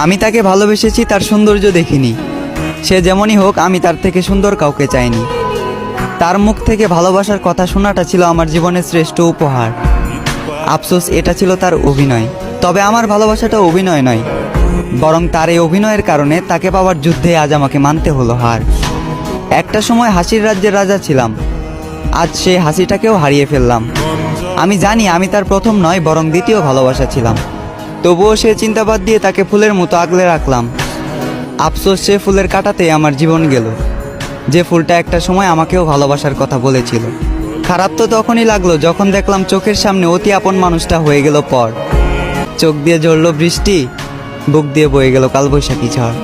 আমি তাকে ভালোবেসেছি তার সৌন্দর্য দেখিনি। সে যেমনই হোক, আমি তার থেকে সুন্দর কাউকে চাইনি। তার মুখ থেকে ভালোবাসার কথা শোনাটা ছিল আমার জীবনের শ্রেষ্ঠ উপহার। আফসোস, এটা ছিল তার অভিনয়। তবে আমার ভালোবাসাটা অভিনয় নয়, বরং তার এই অভিনয়ের কারণে তাকে পাওয়ার যুদ্ধে আজ আমাকে মানতে হলো হার। একটা সময় হাসির রাজ্যের রাজা ছিলাম, আজ সেই হাসিটাকেও হারিয়ে ফেললাম। আমি জানি আমি তার প্রথম নয়, বরং দ্বিতীয় ভালোবাসা ছিলাম। তবুও সে চিন্তাবাদ দিয়ে তাকে ফুলের মতো আগলে রাখলাম। আফসোস, সে ফুলের কাঁটাতেই আমার জীবন গেল, যে ফুলটা একটা সময় আমাকেও ভালোবাসার কথা বলেছিল। খারাপ তো তখনই লাগলো যখন দেখলাম চোখের সামনে অতি আপন মানুষটা হয়ে গেল পর। চোখ দিয়ে ঝরল বৃষ্টি, বুক দিয়ে বয়ে গেল কালবৈশাখী ঝড়।